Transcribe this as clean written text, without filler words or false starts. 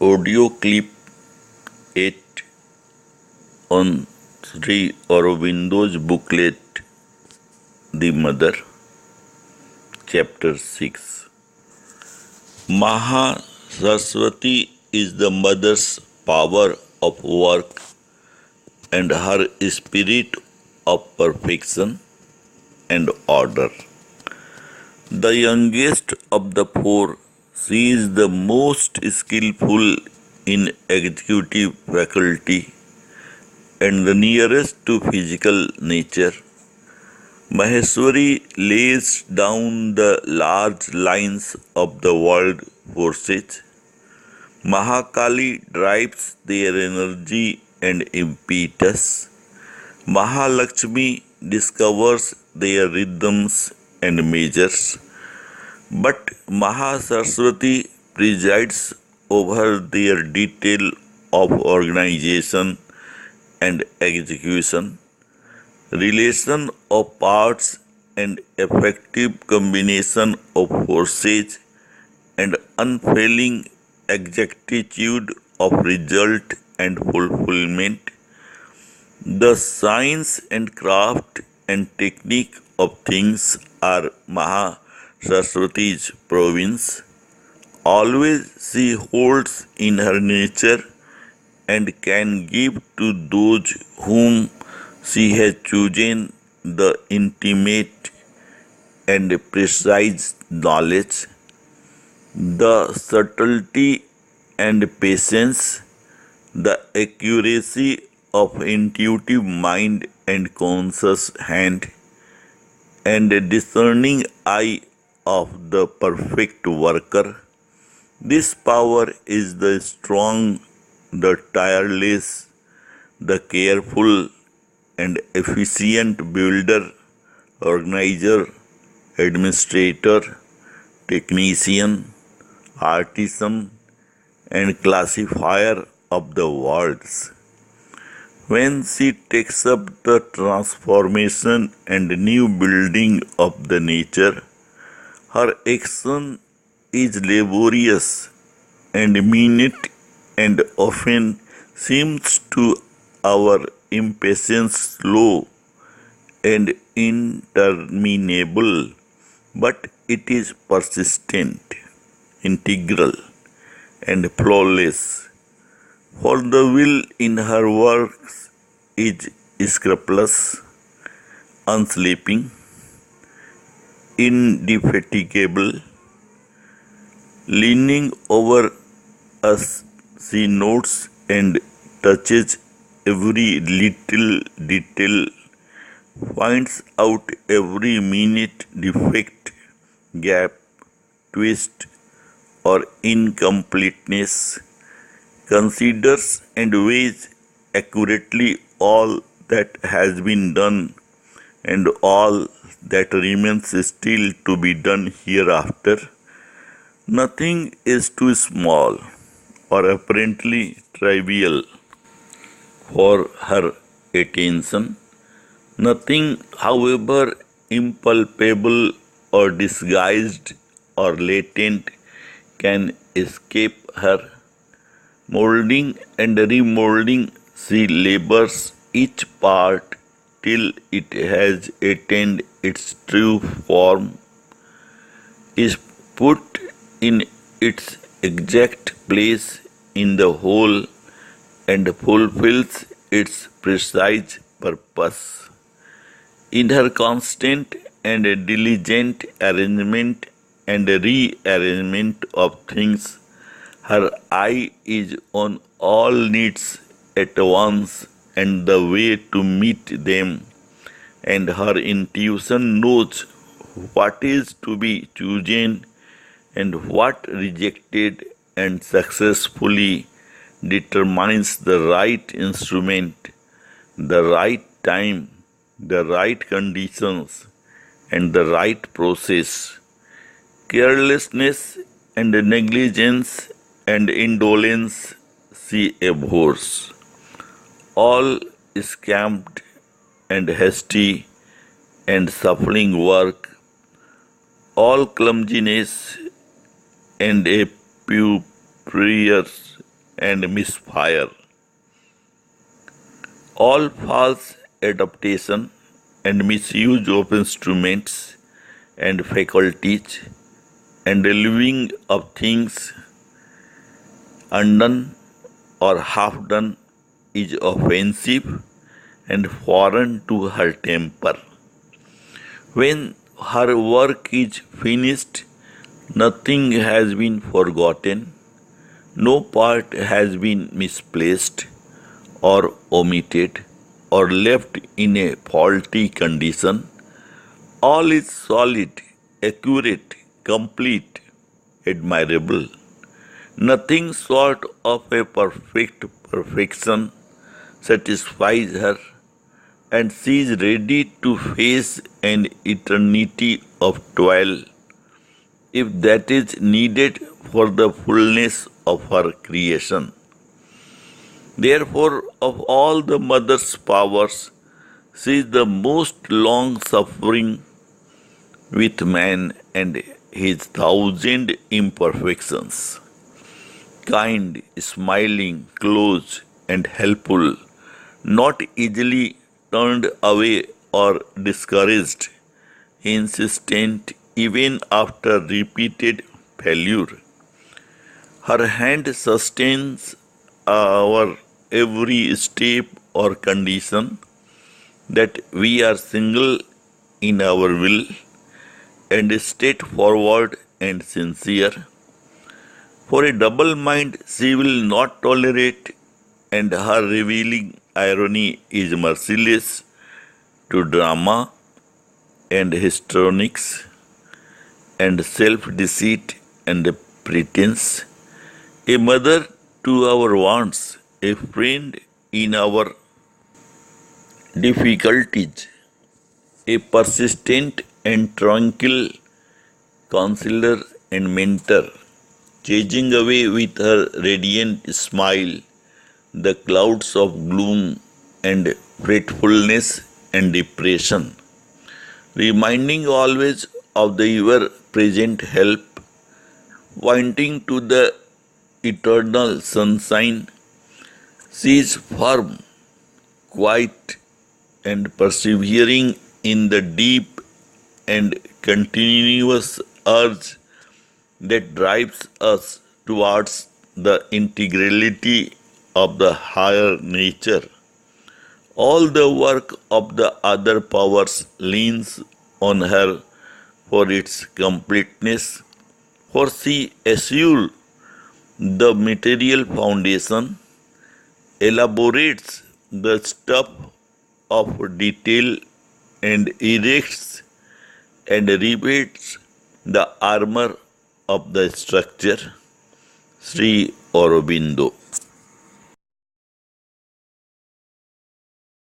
Audio clip 8 on Sri Auribindo's booklet, The Mother, Chapter 6. Maha Saraswati is the mother's power of work and her spirit of perfection and order. The youngest of the four, she is the most skillful in executive faculty and the nearest to physical nature. Maheshwari lays down the large lines of the world forces. Mahakali drives their energy and impetus. Mahalakshmi discovers their rhythms and measures. But Mahasaraswati presides over their detail of organization and execution, relation of parts and effective combination of forces, and unfailing exactitude of result and fulfillment. The science and craft and technique of things are Mahasaraswati's province. Always she holds in her nature and can give to those whom she has chosen the intimate and precise knowledge, the subtlety and patience, the accuracy of intuitive mind and conscious hand, and a discerning eye of the perfect worker. This power is the strong, the tireless, the careful and efficient builder, organizer, administrator, technician, artisan, and classifier of the worlds. When she takes up the transformation and new building of the nature, her action is laborious and minute and often seems to our impatience slow and interminable, but it is persistent, integral, and flawless. For the will in her works is scrupulous, unsleeping, indefatigable. Leaning over us, she notes and touches every little detail, finds out every minute defect, gap, twist, or incompleteness, considers and weighs accurately all that has been done and all that remains still to be done hereafter. Nothing is too small or apparently trivial for her attention. Nothing, however impalpable or disguised or latent, can escape her. Molding and remolding, she labors each part till it has attained its true form, is put in its exact place in the whole, and fulfills its precise purpose. In her constant and diligent arrangement and rearrangement of things, her eye is on all needs at once and the way to meet them, and her intuition knows what is to be chosen and what rejected, and successfully determines the right instrument, the right time, the right conditions, and the right process. Carelessness and negligence and indolence she abhors. All scamped and hasty and shuffling work, all clumsiness and a pupurious and misfire. All false adaptation and misuse of instruments and faculties and leaving of things undone or half done is offensive and foreign to her temper. When her work is finished, nothing has been forgotten, no part has been misplaced or omitted or left in a faulty condition. All is solid, accurate, complete, admirable. Nothing short of a perfect perfection satisfies her, and she is ready to face an eternity of toil if that is needed for the fullness of her creation. Therefore, of all the mother's powers, she is the most long suffering with man and his thousand imperfections. Kind, smiling, close, and helpful, not easily turned away or discouraged, insistent even after repeated failure. Her hand sustains our every step or condition, that we are single in our will and straightforward and sincere. For a double mind she will not tolerate, and her revealing irony is merciless to drama and histrionics and self-deceit and pretense. A mother to our wants, a friend in our difficulties, a persistent and tranquil counselor and mentor, chasing away with her radiant smile the clouds of gloom and fretfulness and depression, reminding always of the ever-present help, pointing to the eternal sunshine. She is firm, quiet, and persevering in the deep and continuous urge that drives us towards the integrality of the higher nature. All the work of the other powers leans on her for its completeness, for she assures the material foundation, elaborates the stuff of detail, and erects and rebates the armor of the structure. Sri Aurobindo.